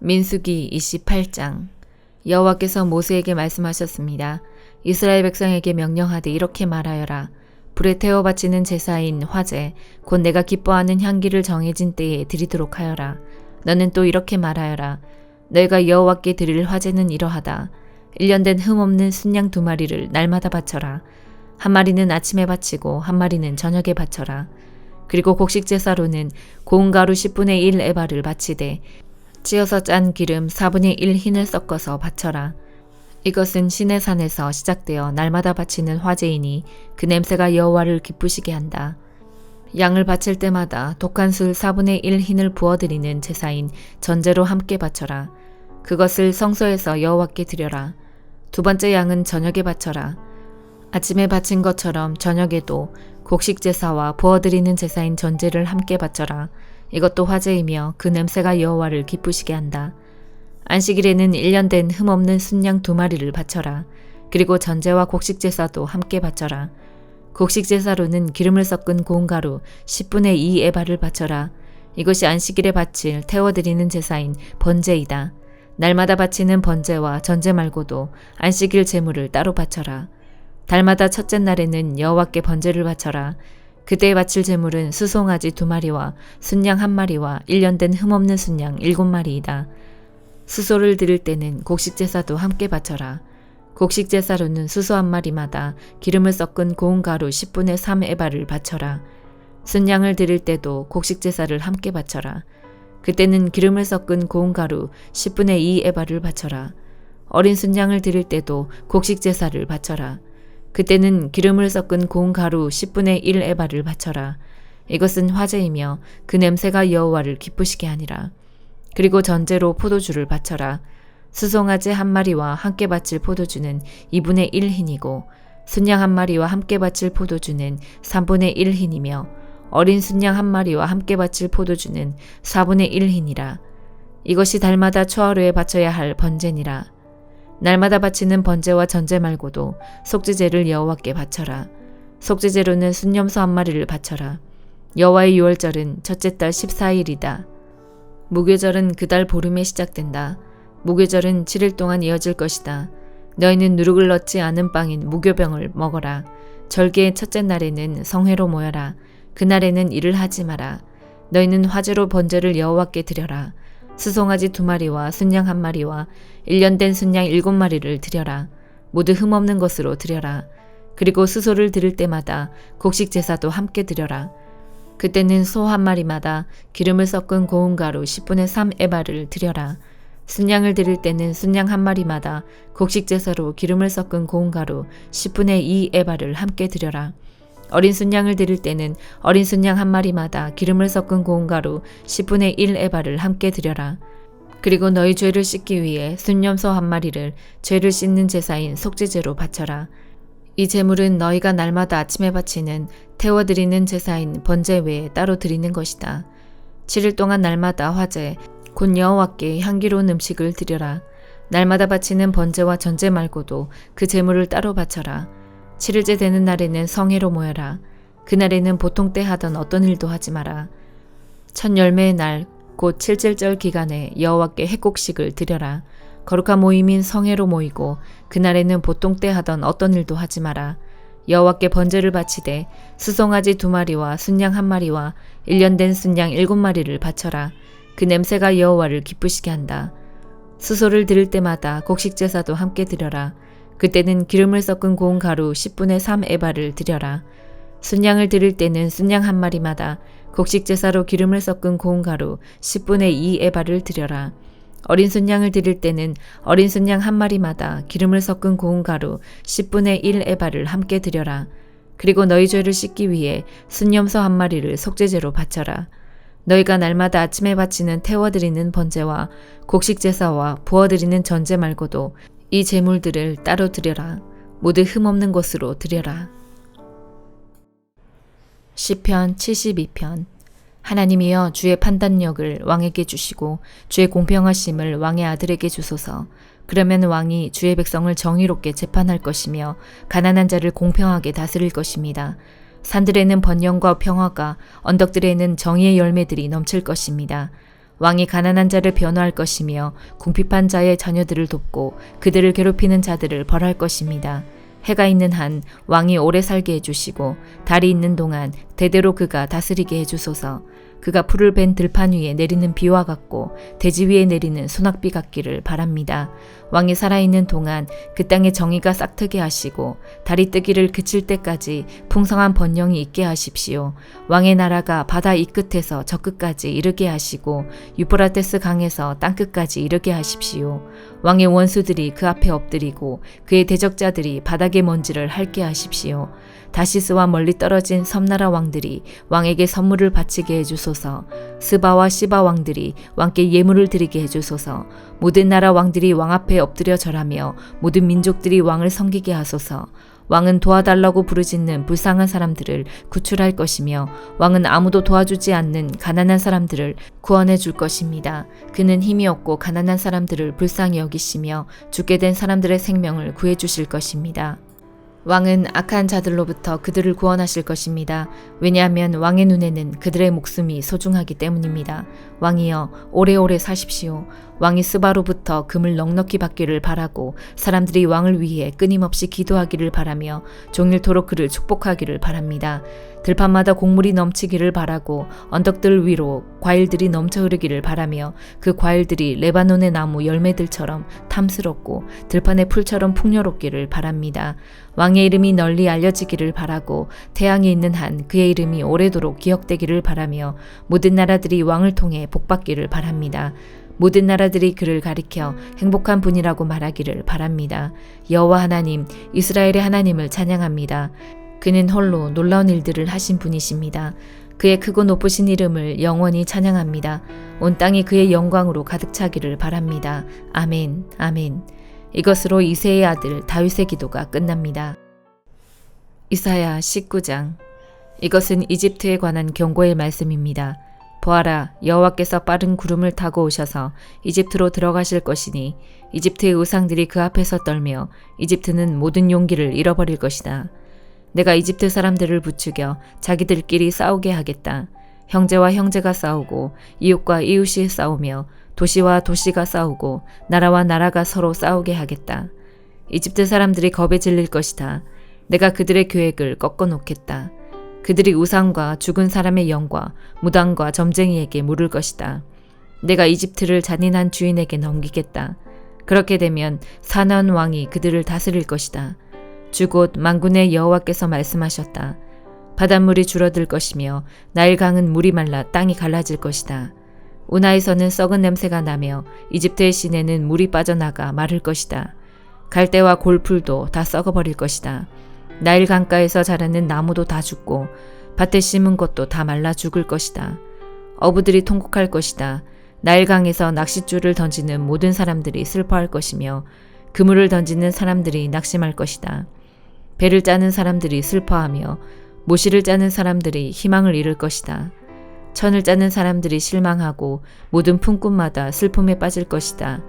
민수기 28장. 여호와께서 모세에게 말씀하셨습니다. 이스라엘 백성에게 명령하되 이렇게 말하여라. 불에 태워 바치는 제사인 화제 곧 내가 기뻐하는 향기를 정해진 때에 드리도록 하여라. 너는 또 이렇게 말하여라. 너희가 여호와께 드릴 화제는 이러하다. 1년 된 흠없는 순양 2마리를 날마다 바쳐라. 한 마리는 아침에 바치고 한 마리는 저녁에 바쳐라. 그리고 곡식 제사로는 고운 가루 10분의 1 에바를 바치되 찌어서 짠 기름 4분의 1 흰을 섞어서 바쳐라. 이것은 시내 산에서 시작되어 날마다 바치는 화제이니 그 냄새가 여호와를 기쁘시게 한다. 양을 바칠 때마다 독한 술 4분의 1 흰을 부어드리는 제사인 전제로 함께 바쳐라. 그것을 성소에서 여호와께 드려라. 두 번째 양은 저녁에 바쳐라. 아침에 바친 것처럼 저녁에도 곡식 제사와 부어드리는 제사인 전제를 함께 바쳐라. 이것도 화제이며 그 냄새가 여호와를 기쁘시게 한다. 안식일에는 1년 된 흠없는 순양 2마리를 바쳐라. 그리고 전제와 곡식 제사도 함께 바쳐라. 곡식 제사로는 기름을 섞은 고운 가루 10분의 2 에바를 바쳐라. 이것이 안식일에 바칠 태워드리는 제사인 번제이다. 날마다 바치는 번제와 전제 말고도 안식일 제물을 따로 바쳐라. 달마다 첫째 날에는 여호와께 번제를 바쳐라. 그때 바칠 제물은 수송아지 2마리와 순양 1마리와 1년 된 흠없는 순양 7마리이다. 수소를 드릴 때는 곡식 제사도 함께 바쳐라. 곡식 제사로는 수소 1마리마다 기름을 섞은 고운 가루 10분의 3 에바를 바쳐라. 순양을 드릴 때도 곡식 제사를 함께 바쳐라. 그때는 기름을 섞은 고운 가루 10분의 2 에바를 바쳐라. 어린 순양을 드릴 때도 곡식 제사를 바쳐라. 그때는 기름을 섞은 고운 가루 10분의 1 에바를 바쳐라. 이것은 화제이며 그 냄새가 여호와를 기쁘시게 하니라. 그리고 전제로 포도주를 바쳐라. 수송아지 1마리와 함께 바칠 포도주는 2분의 1 흰이고 순양 1마리와 함께 바칠 포도주는 3분의 1 흰이며 어린 순양 1마리와 함께 바칠 포도주는 4분의 1 흰이라. 이것이 달마다 초하루에 바쳐야 할 번제니라. 날마다 바치는 번제와 전제 말고도 속죄제를 여호와께 바쳐라. 속죄제로는 순염소 1마리를 바쳐라. 여호와의 유월절은 첫째 달 14일이다. 무교절은 그 달 보름에 시작된다. 무교절은 7일 동안 이어질 것이다. 너희는 누룩을 넣지 않은 빵인 무교병을 먹어라. 절기의 첫째 날에는 성회로 모여라. 그날에는 일을 하지 마라. 너희는 화제로 번제를 여호와께 드려라. 수송아지 2마리와 순양 1마리와 1년 된 순양 7마리를 드려라. 모두 흠없는 것으로 드려라. 그리고 수소를 드릴 때마다 곡식 제사도 함께 드려라. 그때는 소 1마리마다 기름을 섞은 고운 가루 10분의 3 에바를 드려라. 순양을 드릴 때는 순양 1마리마다 곡식 제사로 기름을 섞은 고운 가루 10분의 2 에바를 함께 드려라. 어린 순양을 드릴 때는 어린 순양 1마리마다 기름을 섞은 고운 가루 10분의 1 에바를 함께 드려라. 그리고 너희 죄를 씻기 위해 순염소 1마리를 죄를 씻는 제사인 속죄제로 바쳐라. 이 제물은 너희가 날마다 아침에 바치는 태워드리는 제사인 번제 외에 따로 드리는 것이다. 7일 동안 날마다 화제 곧 여호와께 향기로운 음식을 드려라. 날마다 바치는 번제와 전제 말고도 그 제물을 따로 바쳐라. 7일째 되는 날에는 성회로 모여라. 그날에는 보통 때 하던 어떤 일도 하지 마라. 첫 열매의 날 곧 칠칠절 기간에 여호와께 핵곡식을 드려라. 거룩한 모임인 성회로 모이고 그날에는 보통 때 하던 어떤 일도 하지 마라. 여호와께 번제를 바치되 수송아지 2마리와 순양 1마리와 1년 된 순양 7마리를 바쳐라. 그 냄새가 여호와를 기쁘시게 한다. 수소를 드릴 때마다 곡식 제사도 함께 드려라. 그때는 기름을 섞은 고운 가루 10분의 3 에바를 드려라. 순양을 드릴 때는 순양 1마리마다 곡식 제사로 기름을 섞은 고운 가루 10분의 2 에바를 드려라. 어린 순양을 드릴 때는 어린 순양 1마리마다 기름을 섞은 고운 가루 10분의 1 에바를 함께 드려라. 그리고 너희 죄를 씻기 위해 순염소 1마리를 속죄제로 바쳐라. 너희가 날마다 아침에 바치는 태워드리는 번제와 곡식 제사와 부어드리는 전제 말고도 이 제물들을 따로 드려라. 모두 흠없는 것으로 드려라. 시편 72편. 하나님이여 주의 판단력을 왕에게 주시고 주의 공평하심을 왕의 아들에게 주소서. 그러면 왕이 주의 백성을 정의롭게 재판할 것이며 가난한 자를 공평하게 다스릴 것입니다. 산들에는 번영과 평화가, 언덕들에는 정의의 열매들이 넘칠 것입니다. 왕이 가난한 자를 변호할 것이며 궁핍한 자의 자녀들을 돕고 그들을 괴롭히는 자들을 벌할 것입니다. 해가 있는 한 왕이 오래 살게 해주시고 달이 있는 동안 대대로 그가 다스리게 해주소서. 그가 풀을 벤 들판 위에 내리는 비와 같고 대지 위에 내리는 소낙비 같기를 바랍니다. 왕이 살아있는 동안 그 땅에 정의가 싹트게 하시고 달이 뜨기를 그칠 때까지 풍성한 번영이 있게 하십시오. 왕의 나라가 바다 이 끝에서 저 끝까지 이르게 하시고 유프라테스 강에서 땅 끝까지 이르게 하십시오. 왕의 원수들이 그 앞에 엎드리고 그의 대적자들이 바닥의 먼지를 핥게 하십시오. 다시스와 멀리 떨어진 섬나라 왕들이 왕에게 선물을 바치게 해주소서. 스바와 시바 왕들이 왕께 예물을 드리게 해주소서. 모든 나라 왕들이 왕 앞에 엎드려 절하며 모든 민족들이 왕을 섬기게 하소서. 왕은 도와달라고 부르짖는 불쌍한 사람들을 구출할 것이며 왕은 아무도 도와주지 않는 가난한 사람들을 구원해 줄 것입니다. 그는 힘이 없고 가난한 사람들을 불쌍히 여기시며 죽게 된 사람들의 생명을 구해 주실 것입니다. 왕은 악한 자들로부터 그들을 구원하실 것입니다. 왜냐하면 왕의 눈에는 그들의 목숨이 소중하기 때문입니다. 왕이여 오래오래 사십시오. 왕이 스바로부터 금을 넉넉히 받기를 바라고 사람들이 왕을 위해 끊임없이 기도하기를 바라며 종일토록 그를 축복하기를 바랍니다. 들판마다 곡물이 넘치기를 바라고 언덕들 위로 과일들이 넘쳐 흐르기를 바라며 그 과일들이 레바논의 나무 열매들처럼 탐스럽고 들판의 풀처럼 풍요롭기를 바랍니다. 왕의 이름이 널리 알려지기를 바라고 태양이 있는 한 그의 이름이 오래도록 기억되기를 바라며 모든 나라들이 왕을 통해 복받기를 바랍니다. 모든 나라들이 그를 가리켜 행복한 분이라고 말하기를 바랍니다. 여호와 하나님, 이스라엘의 하나님을 찬양합니다. 그는 홀로 놀라운 일들을 하신 분이십니다. 그의 크고 높으신 이름을 영원히 찬양합니다. 온 땅이 그의 영광으로 가득 차기를 바랍니다. 아멘, 아멘. 이것으로 이새의 아들 다윗의 기도가 끝납니다. 이사야 19장. 이것은 이집트에 관한 경고의 말씀입니다. 보아라, 여호와께서 빠른 구름을 타고 오셔서 이집트로 들어가실 것이니 이집트의 우상들이 그 앞에서 떨며 이집트는 모든 용기를 잃어버릴 것이다. 내가 이집트 사람들을 부추겨 자기들끼리 싸우게 하겠다. 형제와 형제가 싸우고 이웃과 이웃이 싸우며 도시와 도시가 싸우고 나라와 나라가 서로 싸우게 하겠다. 이집트 사람들이 겁에 질릴 것이다. 내가 그들의 계획을 꺾어 놓겠다. 그들이 우상과 죽은 사람의 영과 무당과 점쟁이에게 물을 것이다. 내가 이집트를 잔인한 주인에게 넘기겠다. 그렇게 되면 사나운 왕이 그들을 다스릴 것이다. 주 곧 만군의 여호와께서 말씀하셨다. 바닷물이 줄어들 것이며 나일강은 물이 말라 땅이 갈라질 것이다. 운하에서는 썩은 냄새가 나며 이집트의 시내는 물이 빠져나가 마를 것이다. 갈대와 골풀도 다 썩어버릴 것이다. 나일 강가에서 자라는 나무도 다 죽고 밭에 심은 것도 다 말라 죽을 것이다. 어부들이 통곡할 것이다. 나일강에서 낚싯줄을 던지는 모든 사람들이 슬퍼할 것이며 그물을 던지는 사람들이 낙심할 것이다. 배를 짜는 사람들이 슬퍼하며 모시를 짜는 사람들이 희망을 잃을 것이다. 천을 짜는 사람들이 실망하고 모든 품꾼마다 슬픔에 빠질 것이다.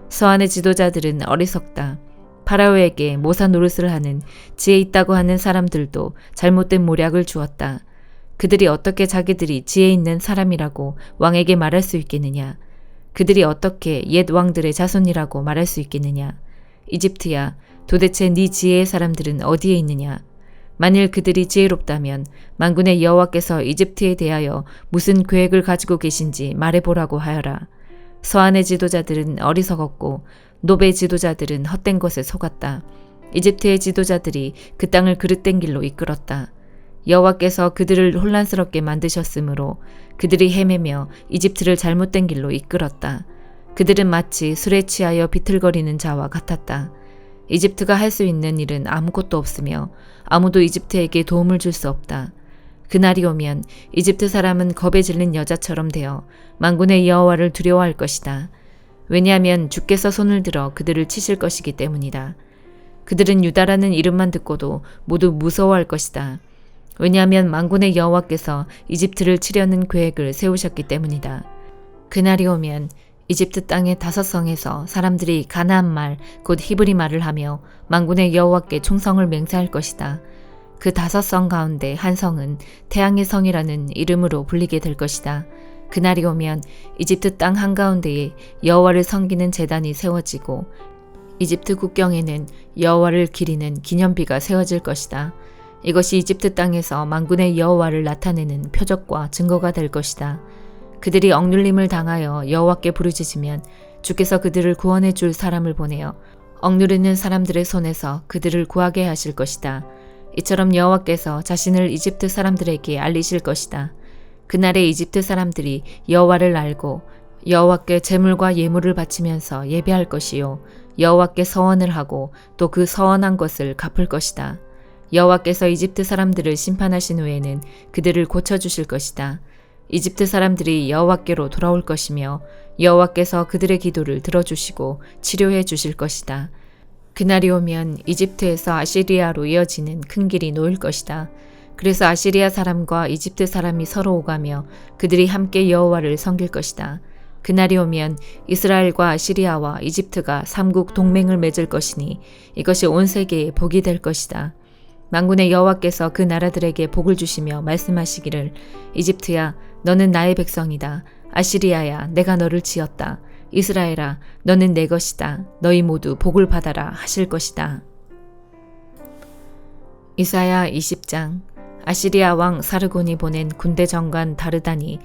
서안의 지도자들은 어리석다. 파라오에게 모사 노릇을 하는 지혜 있다고 하는 사람들도 잘못된 모략을 주었다. 그들이 어떻게 자기들이 지혜 있는 사람이라고 왕에게 말할 수 있겠느냐? 그들이 어떻게 옛 왕들의 자손이라고 말할 수 있겠느냐? 이집트야, 도대체 네 지혜의 사람들은 어디에 있느냐? 만일 그들이 지혜롭다면 만군의 여호와께서 이집트에 대하여 무슨 계획을 가지고 계신지 말해보라고 하여라. 서안의 지도자들은 어리석었고 노베 지도자들은 헛된 것에 속았다. 이집트의 지도자들이 그 땅을 그릇된 길로 이끌었다. 여호와께서 그들을 혼란스럽게 만드셨으므로 그들이 헤매며 이집트를 잘못된 길로 이끌었다. 그들은 마치 술에 취하여 비틀거리는 자와 같았다. 이집트가 할 수 있는 일은 아무것도 없으며 아무도 이집트에게 도움을 줄 수 없다. 그날이 오면 이집트 사람은 겁에 질린 여자처럼 되어 만군의 여호와를 두려워할 것이다. 왜냐하면 주께서 손을 들어 그들을 치실 것이기 때문이다. 그들은 유다라는 이름만 듣고도 모두 무서워할 것이다. 왜냐하면 만군의 여호와께서 이집트를 치려는 계획을 세우셨기 때문이다. 그날이 오면 이집트 땅의 5성에서 사람들이 가나안 말, 곧 히브리 말을 하며 만군의 여호와께 충성을 맹세할 것이다. 그 5성 가운데 한 성은 태양의 성이라는 이름으로 불리게 될 것이다. 그날이 오면 이집트 땅 한가운데에 여호와를 섬기는 제단이 세워지고 이집트 국경에는 여호와를 기리는 기념비가 세워질 것이다. 이것이 이집트 땅에서 만군의 여호와를 나타내는 표적과 증거가 될 것이다. 그들이 억눌림을 당하여 여호와께 부르짖으면 주께서 그들을 구원해 줄 사람을 보내어 억누르는 사람들의 손에서 그들을 구하게 하실 것이다. 이처럼 여호와께서 자신을 이집트 사람들에게 알리실 것이다. 그날에 이집트 사람들이 여호와를 알고 여호와께 제물과 예물을 바치면서 예배할 것이요 여호와께 서원을 하고 또 그 서원한 것을 갚을 것이다. 여호와께서 이집트 사람들을 심판하신 후에는 그들을 고쳐주실 것이다. 이집트 사람들이 여호와께로 돌아올 것이며 여호와께서 그들의 기도를 들어주시고 치료해 주실 것이다. 그날이 오면 이집트에서 아시리아로 이어지는 큰 길이 놓일 것이다. 그래서 아시리아 사람과 이집트 사람이 서로 오가며 그들이 함께 여호와를 섬길 것이다. 그날이 오면 이스라엘과 아시리아와 이집트가 삼국 동맹을 맺을 것이니 이것이 온 세계에 복이 될 것이다. 만군의 여호와께서 그 나라들에게 복을 주시며 말씀하시기를 이집트야 너는 나의 백성이다. 아시리아야 내가 너를 지었다. 이스라엘아 너는 내 것이다. 너희 모두 복을 받아라 하실 것이다. 이사야 20장. 아시리아 왕 사르곤이 보낸 군대 정관 다르단이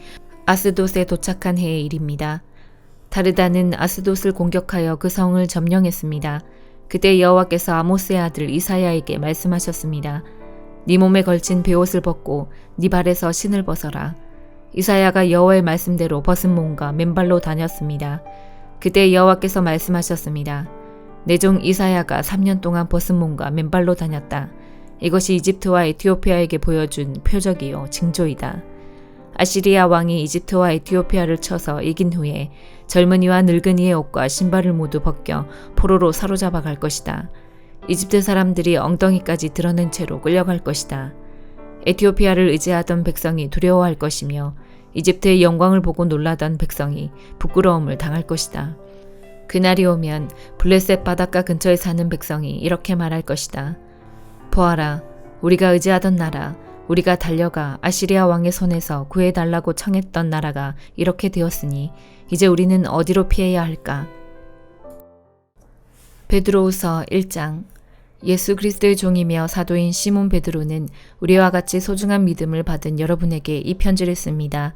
아스돗에 도착한 해의 일입니다. 다르단은 아스돗을 공격하여 그 성을 점령했습니다. 그때 여호와께서 아모스의 아들 이사야에게 말씀하셨습니다. 네 몸에 걸친 베옷을 벗고 네 발에서 신을 벗어라. 이사야가 여호와의 말씀대로 벗은 몸과 맨발로 다녔습니다. 그때 여호와께서 말씀하셨습니다. 내 종 이사야가 3년 동안 벗은 몸과 맨발로 다녔다. 이것이 이집트와 에티오피아에게 보여준 표적이요 징조이다. 아시리아 왕이 이집트와 에티오피아를 쳐서 이긴 후에 젊은이와 늙은이의 옷과 신발을 모두 벗겨 포로로 사로잡아 갈 것이다. 이집트 사람들이 엉덩이까지 드러낸 채로 끌려갈 것이다. 에티오피아를 의지하던 백성이 두려워할 것이며 이집트의 영광을 보고 놀라던 백성이 부끄러움을 당할 것이다. 그날이 오면 블레셋 바닷가 근처에 사는 백성이 이렇게 말할 것이다. 보아라, 우리가 의지하던 나라, 우리가 달려가 아시리아 왕의 손에서 구해달라고 청했던 나라가 이렇게 되었으니 이제 우리는 어디로 피해야 할까? 베드로후서 1장. 예수 그리스도의 종이며 사도인 시몬 베드로는 우리와 같이 소중한 믿음을 받은 여러분에게 이 편지를 씁니다.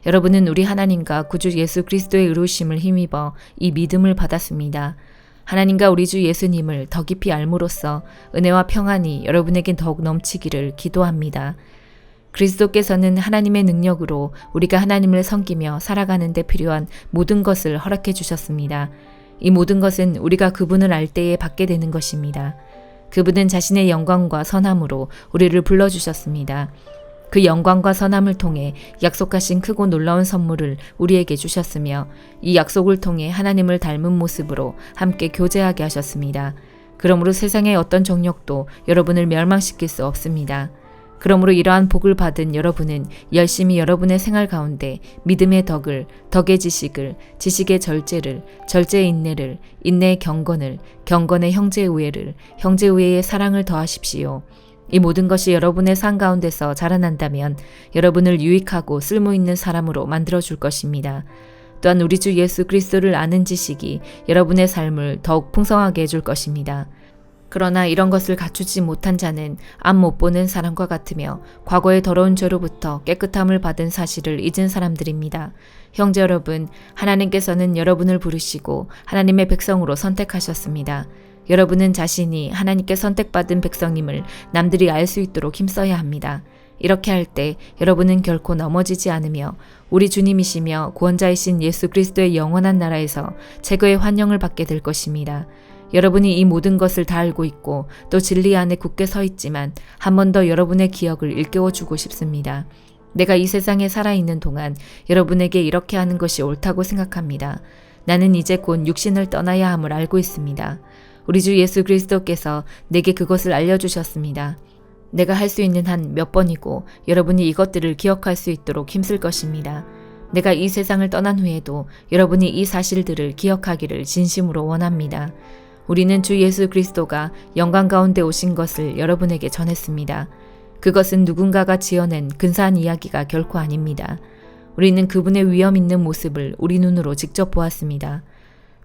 여러분은 우리 하나님과 구주 예수 그리스도의 의로우심을 힘입어 이 믿음을 받았습니다. 하나님과 우리 주 예수님을 더 깊이 알므로써 은혜와 평안이 여러분에게 더욱 넘치기를 기도합니다. 그리스도께서는 하나님의 능력으로 우리가 하나님을 섬기며 살아가는 데 필요한 모든 것을 허락해 주셨습니다. 이 모든 것은 우리가 그분을 알 때에 받게 되는 것입니다. 그분은 자신의 영광과 선함으로 우리를 불러주셨습니다. 그 영광과 선함을 통해 약속하신 크고 놀라운 선물을 우리에게 주셨으며 이 약속을 통해 하나님을 닮은 모습으로 함께 교제하게 하셨습니다. 그러므로 세상의 어떤 정욕도 여러분을 멸망시킬 수 없습니다. 그러므로 이러한 복을 받은 여러분은 열심히 여러분의 생활 가운데 믿음의 덕을, 덕의 지식을, 지식의 절제를, 절제의 인내를, 인내의 경건을, 경건의 형제의 우애를, 형제의 우애의 사랑을 더하십시오. 이 모든 것이 여러분의 삶 가운데서 자라난다면 여러분을 유익하고 쓸모있는 사람으로 만들어줄 것입니다. 또한 우리 주 예수 그리스도를 아는 지식이 여러분의 삶을 더욱 풍성하게 해줄 것입니다. 그러나 이런 것을 갖추지 못한 자는 앞 못 보는 사람과 같으며 과거의 더러운 죄로부터 깨끗함을 받은 사실을 잊은 사람들입니다. 형제 여러분, 하나님께서는 여러분을 부르시고 하나님의 백성으로 선택하셨습니다. 여러분은 자신이 하나님께 선택받은 백성임을 남들이 알 수 있도록 힘써야 합니다. 이렇게 할 때 여러분은 결코 넘어지지 않으며 우리 주님이시며 구원자이신 예수 그리스도의 영원한 나라에서 최고의 환영을 받게 될 것입니다. 여러분이 이 모든 것을 다 알고 있고 또 진리 안에 굳게 서 있지만 한 번 더 여러분의 기억을 일깨워주고 싶습니다. 내가 이 세상에 살아있는 동안 여러분에게 이렇게 하는 것이 옳다고 생각합니다. 나는 이제 곧 육신을 떠나야 함을 알고 있습니다. 우리 주 예수 그리스도께서 내게 그것을 알려주셨습니다. 내가 할 수 있는 한 몇 번이고 여러분이 이것들을 기억할 수 있도록 힘쓸 것입니다. 내가 이 세상을 떠난 후에도 여러분이 이 사실들을 기억하기를 진심으로 원합니다. 우리는 주 예수 그리스도가 영광 가운데 오신 것을 여러분에게 전했습니다. 그것은 누군가가 지어낸 근사한 이야기가 결코 아닙니다. 우리는 그분의 위엄 있는 모습을 우리 눈으로 직접 보았습니다.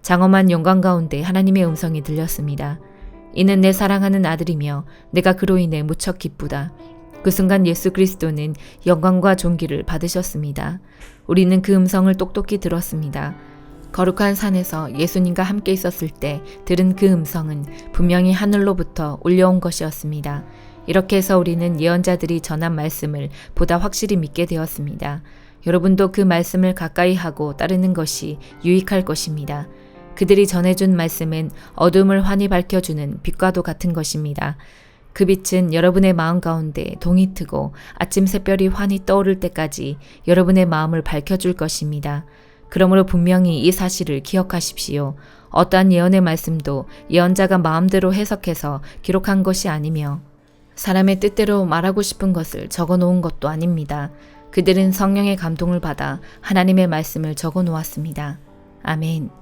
장엄한 영광 가운데 하나님의 음성이 들렸습니다. 이는 내 사랑하는 아들이며 내가 그로 인해 무척 기쁘다. 그 순간 예수 그리스도는 영광과 존귀를 받으셨습니다. 우리는 그 음성을 똑똑히 들었습니다. 거룩한 산에서 예수님과 함께 있었을 때 들은 그 음성은 분명히 하늘로부터 울려온 것이었습니다. 이렇게 해서 우리는 예언자들이 전한 말씀을 보다 확실히 믿게 되었습니다. 여러분도 그 말씀을 가까이 하고 따르는 것이 유익할 것입니다. 그들이 전해준 말씀은 어둠을 환히 밝혀주는 빛과도 같은 것입니다. 그 빛은 여러분의 마음 가운데 동이 트고 아침 새별이 환히 떠오를 때까지 여러분의 마음을 밝혀줄 것입니다. 그러므로 분명히 이 사실을 기억하십시오. 어떠한 예언의 말씀도 예언자가 마음대로 해석해서 기록한 것이 아니며 사람의 뜻대로 말하고 싶은 것을 적어 놓은 것도 아닙니다. 그들은 성령의 감동을 받아 하나님의 말씀을 적어 놓았습니다. 아멘.